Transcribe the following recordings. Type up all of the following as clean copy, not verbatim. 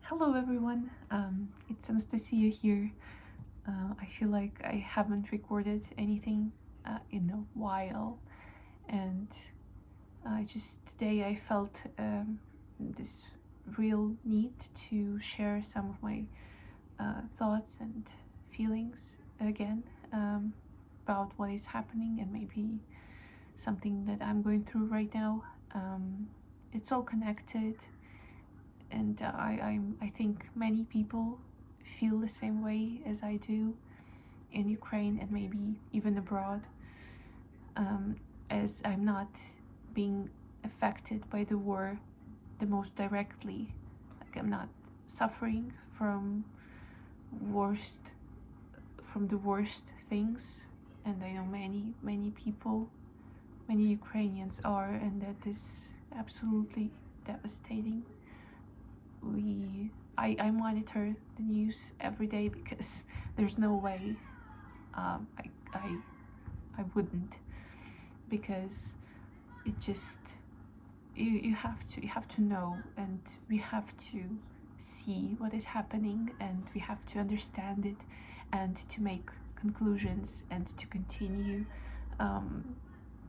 Hello everyone, it's Anastasia here. I feel like I haven't recorded anything in a while, and today I felt this real need to share some of my thoughts and feelings again about what is happening and maybe something that I'm going through right now. It's all connected, and I think many people feel the same way as I do in Ukraine and maybe even abroad, as I'm not being affected by the war the most directly. Like, I'm not suffering worst from the worst things, and I know many people, many Ukrainians are, and that is absolutely devastating. I monitor the news every day because there's no way I wouldn't, because it just you have to know, and we have to see what is happening, and we have to understand it, and to make conclusions, and to continue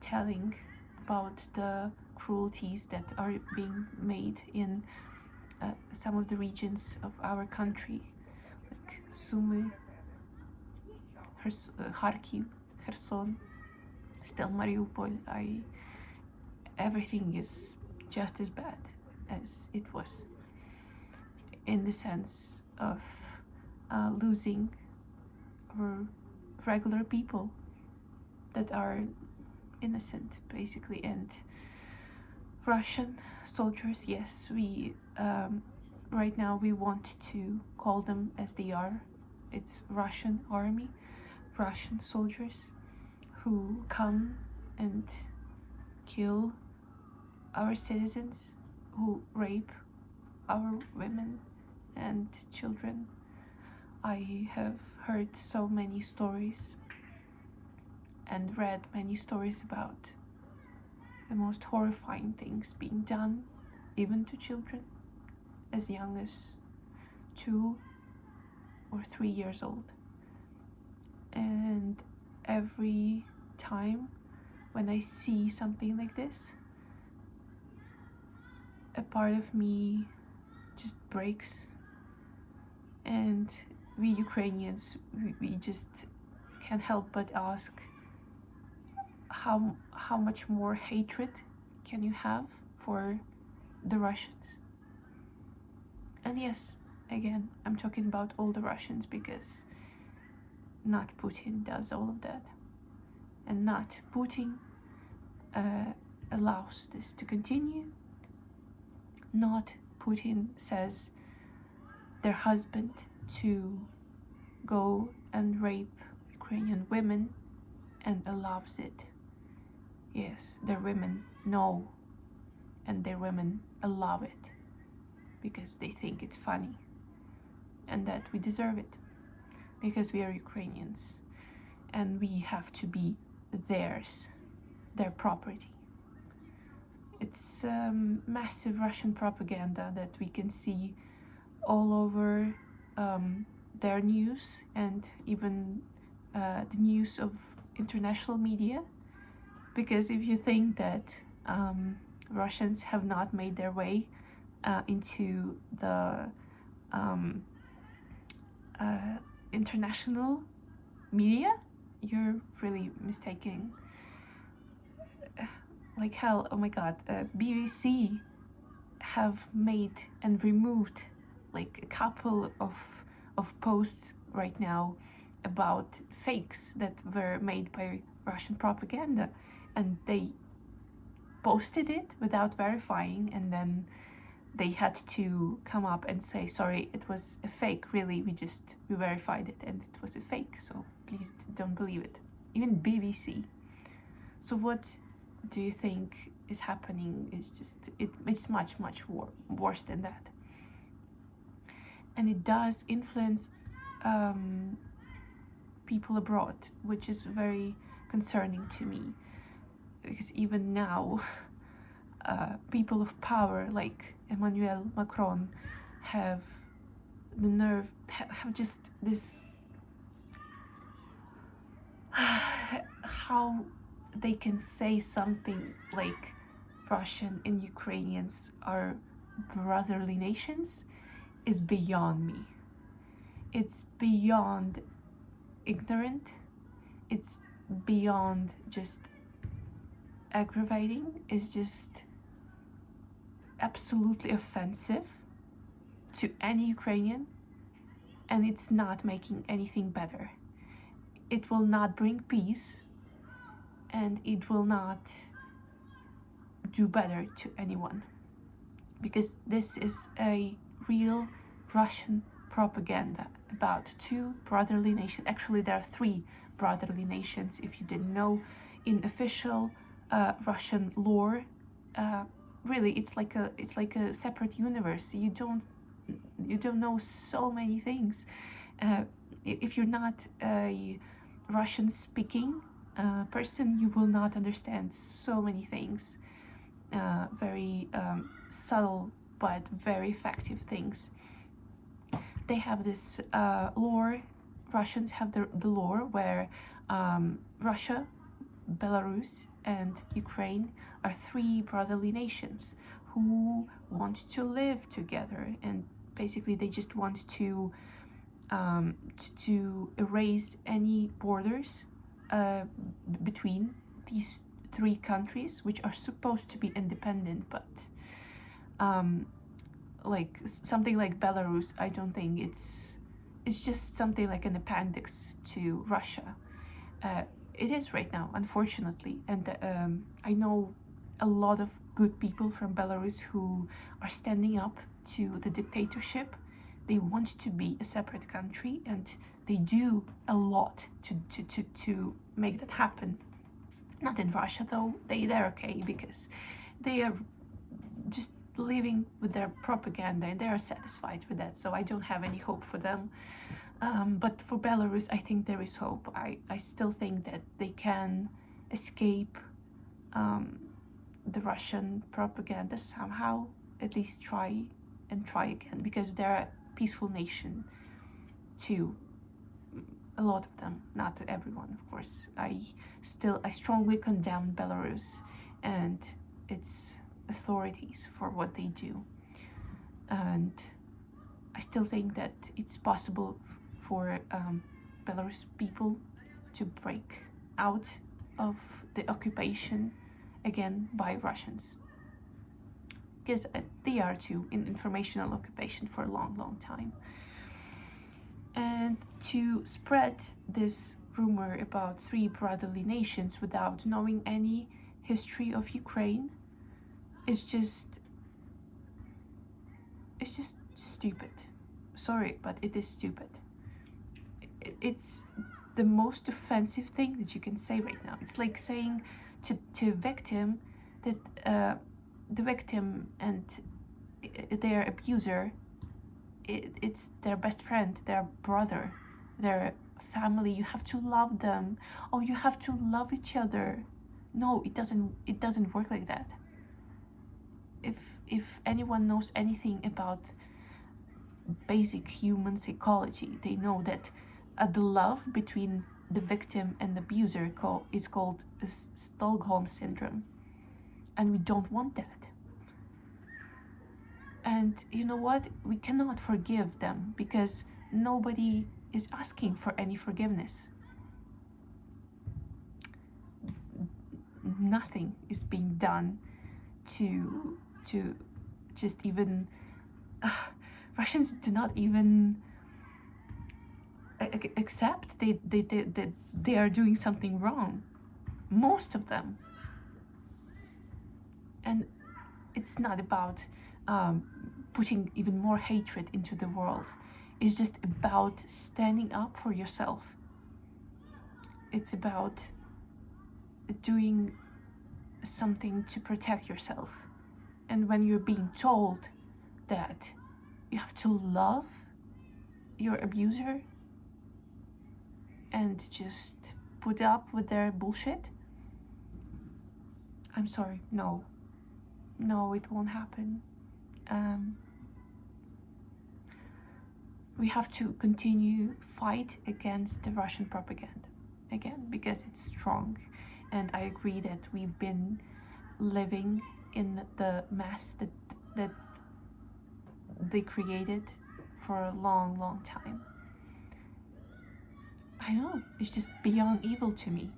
telling about the cruelties that are being made in some of the regions of our country, like Sumy, Kharkiv, Kherson, still Mariupol. Everything is just as bad as it was, in the sense of losing our regular people that are innocent, basically. And Russian soldiers, yes, we right now we want to call them as they are. It's Russian army, Russian soldiers who come and kill our citizens, who rape our women and children. I have heard so many stories and read many stories about the most horrifying things being done, even to children as young as 2 or 3 years old. And every time when I see something like this, a part of me just breaks, and we Ukrainians, we just can't help but ask, how much more hatred can you have for the Russians? And yes, again, I'm talking about all the Russians, because not Putin does all of that, and not Putin allows this to continue. Not Putin says their husband to go and rape Ukrainian women and allows it. Yes, their women know, and their women allow it because they think it's funny, and that we deserve it because we are Ukrainians and we have to be theirs, their property. It's massive Russian propaganda that we can see all over their news, and even the news of international media. Because if you think that Russians have not made their way into the international media, you're really mistaken. Like hell, oh my god, BBC have made and removed like a couple of posts right now about fakes that were made by Russian propaganda, and they posted it without verifying, and then they had to come up and say, sorry, it was a fake, really, we verified it and it was a fake, so please don't believe it. Even BBC. So what do you think is happening? It's much worse than that, and it does influence people abroad, which is very concerning to me, because even now people of power like Emmanuel Macron have the nerve, have just this how they can say something like Russian and Ukrainians are brotherly nations is beyond me. It's beyond ignorant. It's beyond just aggravating. It's just absolutely offensive to any Ukrainian, and it's not making anything better. It will not bring peace, and it will not do better to anyone, because this is a real Russian propaganda about two brotherly nations. Actually, there are three brotherly nations, if you didn't know. In official Russian lore, really, it's like a separate universe. You don't know so many things. If you're not a Russian speaking person, you will not understand so many things. Very subtle but very effective things. They have this lore. Russians have the lore where Russia, Belarus, and Ukraine are three brotherly nations who want to live together, and basically they just want to erase any borders between these three countries, which are supposed to be independent, but like something like Belarus, I don't think it's just something like an appendix to Russia. It is right now, unfortunately, and I know a lot of good people from Belarus who are standing up to the dictatorship. They want to be a separate country, and they do a lot to make that happen. Not in Russia, though. They're okay, because they are just living with their propaganda and they are satisfied with that, so I don't have any hope for them. But for Belarus, I think there is hope. I still think that they can escape the Russian propaganda somehow, at least try again, because they're a peaceful nation too. A lot of them, not everyone, of course. I strongly condemn Belarus and its authorities for what they do, and I still think that it's possible for Belarus people to break out of the occupation again by Russians, because they are too in informational occupation for a long time. And to spread this rumor about three brotherly nations without knowing any history of Ukraine is just stupid. Sorry, but it is stupid. It's the most offensive thing that you can say right now. It's like saying to a victim that the victim and their abuser, it's their best friend, their brother, their family. You have to love them. Oh, you have to love each other. No, it doesn't work like that. If anyone knows anything about basic human psychology, they know that the love between the victim and the abuser is called Stockholm syndrome, and we don't want that. And you know what? We cannot forgive them because nobody is asking for any forgiveness. Nothing is being done to just even Russians do not even accept that they are doing something wrong, most of them. And it's not about putting even more hatred into the world. It's just about standing up for yourself. It's about doing something to protect yourself. And when you're being told that you have to love your abuser and just put up with their bullshit, I'm sorry, no, it won't happen. we have to continue fight against the Russian propaganda again, because it's strong. And I agree that we've been living in the mess that they created for a long time. I know, it's just beyond evil to me.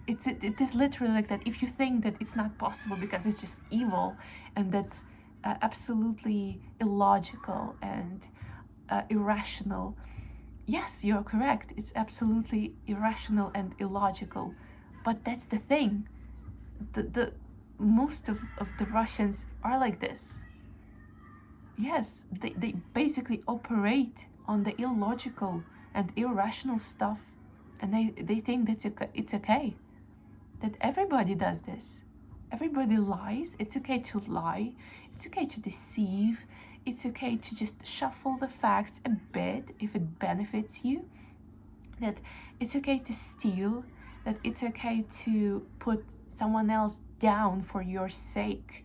It is literally like that. If you think that it's not possible because it's just evil, and that's absolutely illogical and irrational, yes, you're correct. It's absolutely irrational and illogical. But that's the thing. The most of the Russians are like this. Yes, they basically operate on the illogical and irrational stuff, and they think that it's okay. That everybody does this. Everybody lies. It's okay to lie. It's okay to deceive. It's okay to just shuffle the facts a bit if it benefits you. That it's okay to steal. That it's okay to put someone else down for your sake.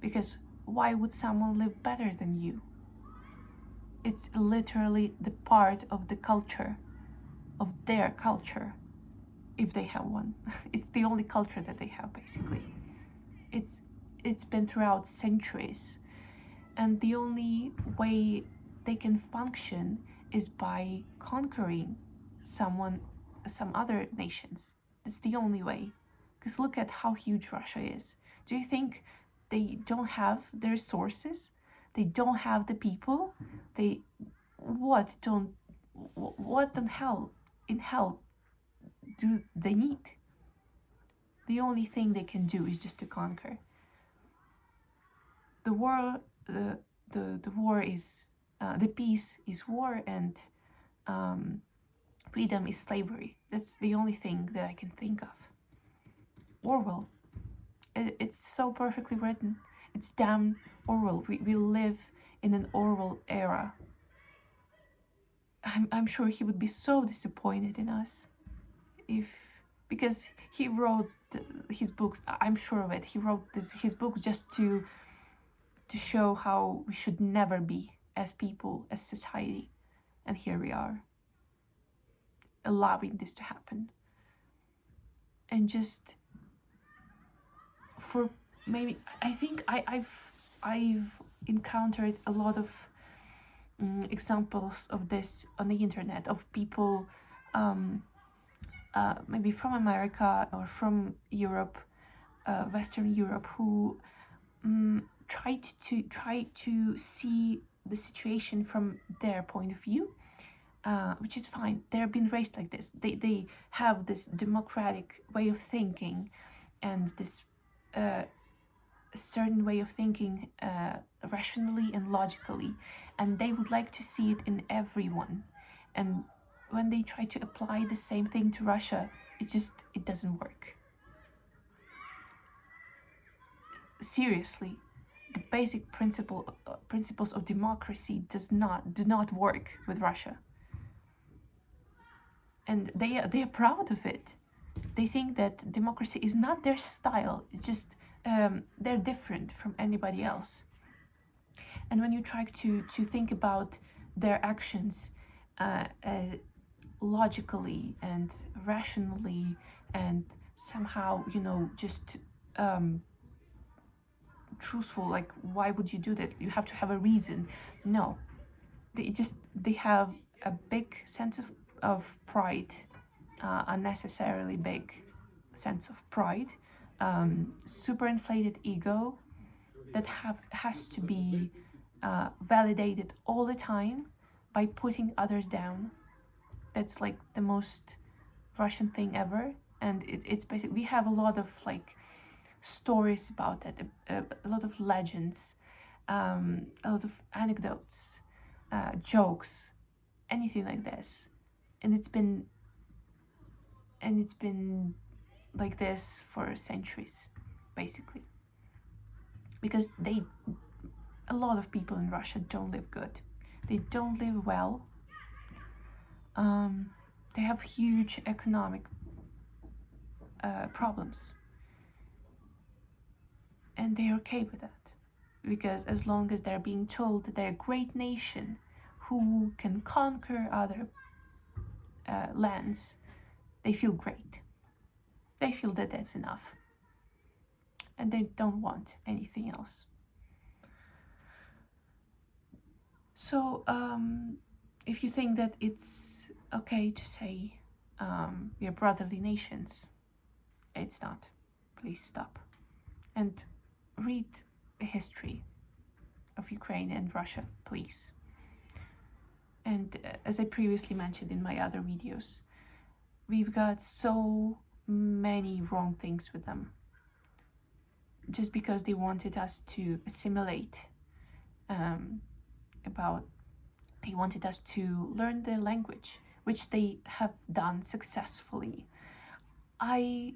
Because why would someone live better than you? It's literally the part of the culture, of their culture. If they have one. It's the only culture that they have, basically. It's been throughout centuries, and the only way they can function is by conquering some other nations. That's the only way. Because look at how huge Russia is. Do you think they don't have the resources? They don't have the people? What in hell do they need? The only thing they can do is just to conquer. The war, the war is the peace is war, and freedom is slavery. That's the only thing that I can think of. Orwell, it's so perfectly written. It's damn Orwell. We live in an Orwell era. I'm sure he would be so disappointed in us because he wrote his books. I'm sure of it. He wrote his books just to show how we should never be as people, as society. And here we are, allowing this to happen. And just for maybe, I think I've encountered a lot of examples of this on the internet, of people maybe from America or from Europe, Western Europe, who try to see the situation from their point of view, which is fine. They're being raised like this. They have this democratic way of thinking, and this certain way of thinking rationally and logically, and they would like to see it in everyone. And when they try to apply the same thing to Russia, it doesn't work. Seriously, the basic principles of democracy do not work with Russia, and they are proud of it. They think that democracy is not their style. It's just they're different from anybody else. And when you try to think about their actions logically and rationally, and somehow, just truthful, like, why would you do that? You have to have a reason. No, they have a big sense of pride, unnecessarily big sense of pride, super inflated ego that has to be validated all the time by putting others down. That's like the most Russian thing ever. And it's basically, we have a lot of like stories about that, a lot of legends, a lot of anecdotes, jokes, anything like this. And it's been like this for centuries, basically. Because a lot of people in Russia don't live good. They don't live well. They have huge economic problems. And they're okay with that. because as long as they're being told that they're a great nation who can conquer other lands, they feel great. They feel that that's enough, and they don't want anything else. So if you think that it's okay to say we are brotherly nations, it's not. Please stop and read the history of Ukraine and Russia, please. And as I previously mentioned in my other videos, we've got so many wrong things with them just because they wanted us to assimilate. They wanted us to learn the language, which they have done successfully. I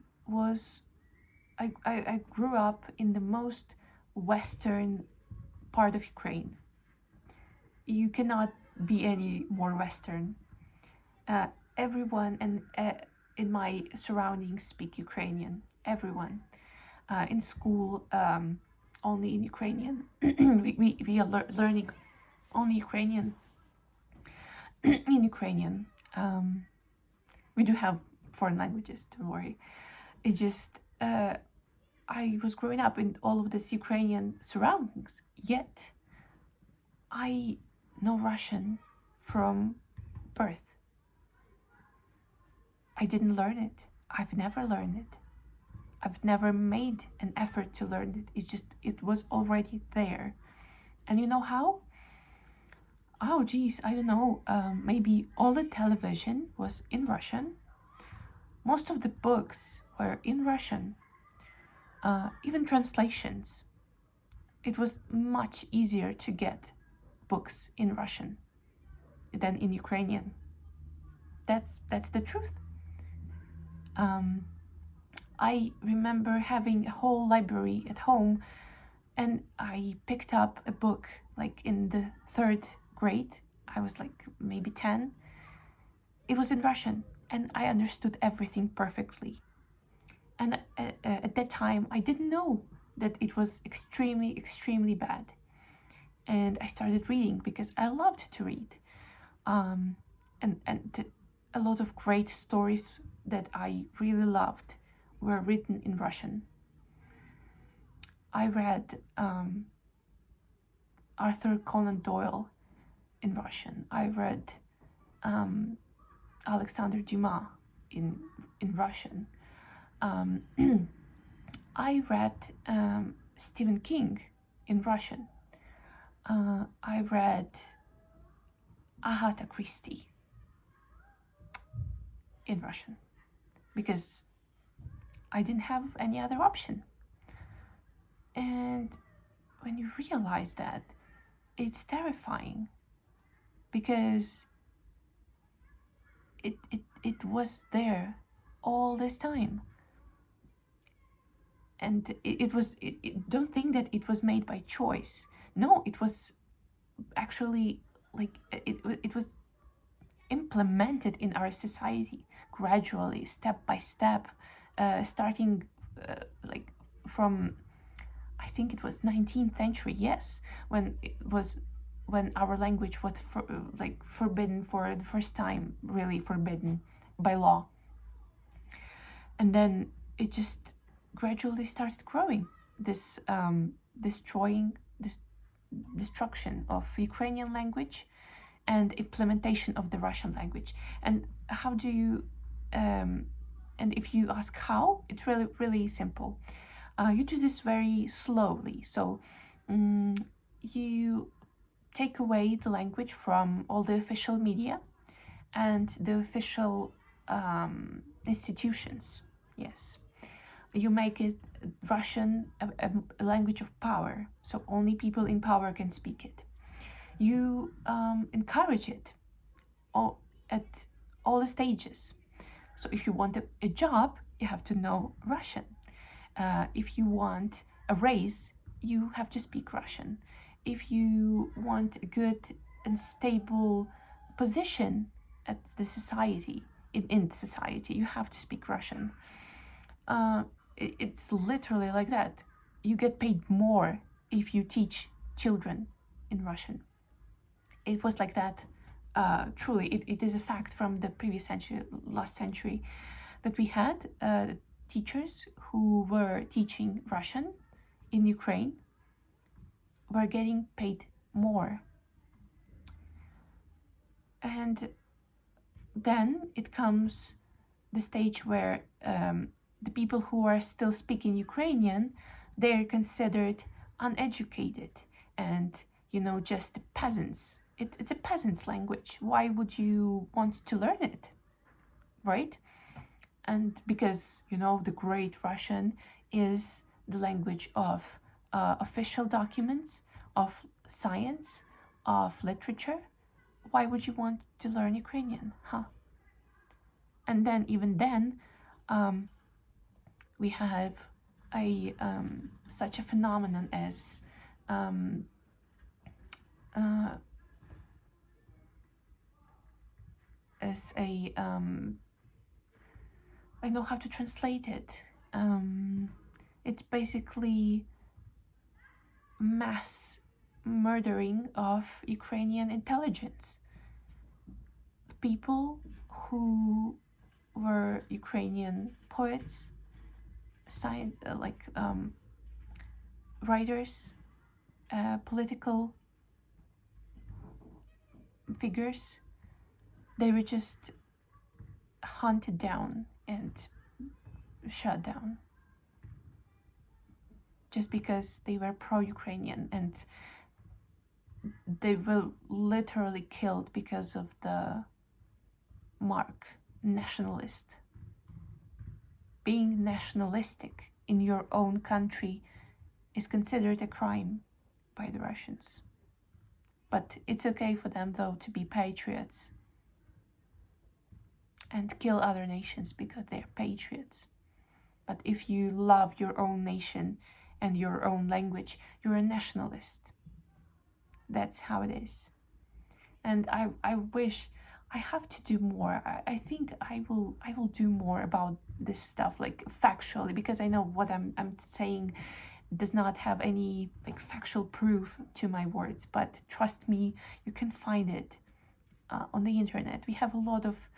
grew up in the most western part of Ukraine. You cannot be any more western. Everyone in my surroundings speak Ukrainian. Everyone. In school, only in Ukrainian. we are learning only Ukrainian. In Ukrainian. We do have foreign languages, don't worry. It just, I was growing up in all of this Ukrainian surroundings, yet I know Russian from birth. I didn't learn it. I've never learned it. I've never made an effort to learn it. It was already there. And you know how? Oh geez, I don't know. Maybe all the television was in Russian. Most of the books were in Russian. Even translations. It was much easier to get books in Russian than in Ukrainian. That's the truth. I remember having a whole library at home, and I picked up a book like in the 3rd grade. I was like maybe 10. It was in Russian, and I understood everything perfectly. And at that time, I didn't know that it was extremely, extremely bad. And I started reading because I loved to read. And a lot of great stories that I really loved were written in Russian. I read Arthur Conan Doyle in Russian. I read Alexander Dumas in Russian. I read Stephen King in Russian. I read Agatha Christie in Russian because I didn't have any other option. And when you realize that, it's terrifying because it was there all this time. And don't think that it was made by choice. No, it was actually like it was implemented in our society gradually, step by step, starting like from, I think it was 19th century, yes, when our language was forbidden for the first time, really forbidden by law. And then it just gradually started growing, this destruction of Ukrainian language and implementation of the Russian language. And how do you and if you ask how, it's really, really simple. You do this very slowly. So you take away the language from all the official media and the official institutions. Yes. You make it Russian a language of power, so only people in power can speak it. You encourage it at all the stages. So if you want a job, you have to know Russian. If you want a raise, you have to speak Russian. If you want a good and stable position at the society, in society, you have to speak Russian. It's literally like that. You get paid more if you teach children in Russian. It was like that. Truly, it is a fact from the previous century, last century, that we had teachers who were teaching Russian in Ukraine were getting paid more. And then it comes the stage where the people who are still speaking Ukrainian, they're considered uneducated and, just peasants. It's a peasant's language. Why would you want to learn it, right? And because, the great Russian is the language of official documents, of science, of literature, why would you want to learn Ukrainian, huh? And then, even then, we have a such a phenomenon as a I know how to translate it. It's basically mass murdering of Ukrainian intelligence. The people who were Ukrainian poets, science, writers, political figures, they were just hunted down and shut down just because they were pro-Ukrainian, and they were literally killed because of the mark nationalist. Being nationalistic in your own country is considered a crime by the Russians. But it's okay for them, though, to be patriots and kill other nations because they're patriots. But if you love your own nation and your own language, you're a nationalist. That's how it is. And I wish I have to do more. I think I will do more about this stuff, like factually, because I know what I'm saying does not have any factual proof to my words, but trust me, you can find it on the internet. We have a lot of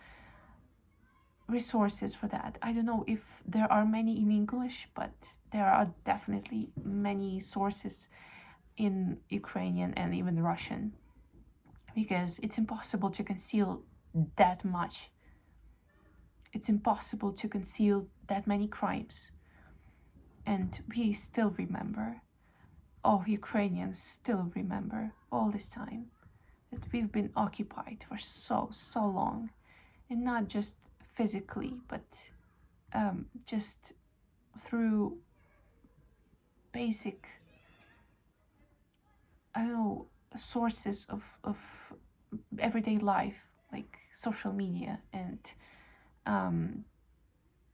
resources for that. I don't know if there are many in English, but there are definitely many sources in Ukrainian and even Russian, because it's impossible to conceal that much. It's impossible to conceal that many crimes. And we still remember, Ukrainians still remember all this time that we've been occupied for so long, and not just physically, but just through basic, sources of everyday life, like social media and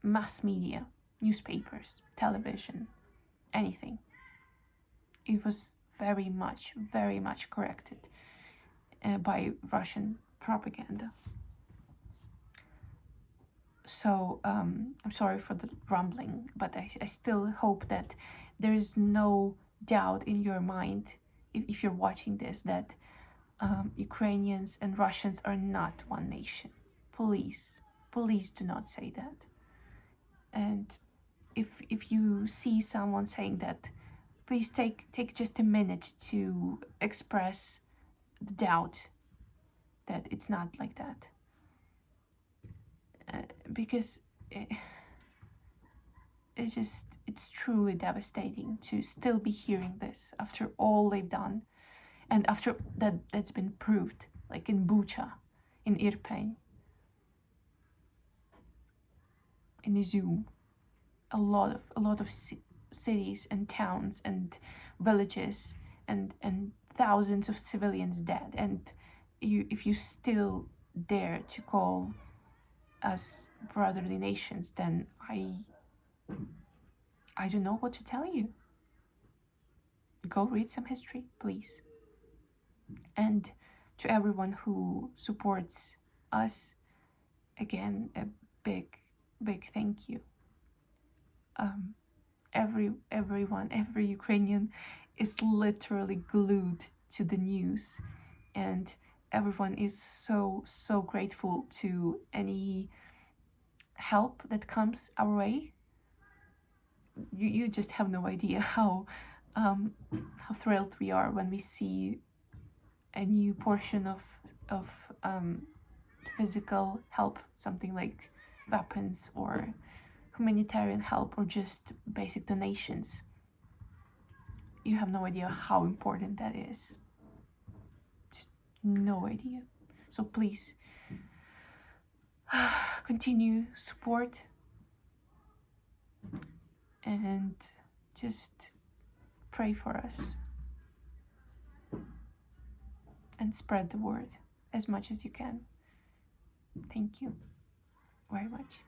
mass media, newspapers, television, anything. It was very much corrected by Russian propaganda. So I'm sorry for the rumbling, but I still hope that there is no doubt in your mind, if you're watching this, that Ukrainians and Russians are not one nation. Please do not say that. And if you see someone saying that, please take just a minute to express the doubt that it's not like that. Because it's truly devastating to still be hearing this after all they've done, and after that's been proved, like in Bucha, in Irpin, in Izum, a lot of cities and towns and villages and thousands of civilians dead, and if you still dare to call us brotherly nations, then I don't know what to tell you. Go read some history, please. And to everyone who supports us, again, a big thank you. Everyone, every Ukrainian is literally glued to the news, and everyone is so grateful to any help that comes our way. You just have no idea how thrilled we are when we see a new portion of physical help, something like weapons or humanitarian help or just basic donations. You have no idea how important that is. Just no idea. So please continue support and just pray for us and spread the word as much as you can. Thank you very much.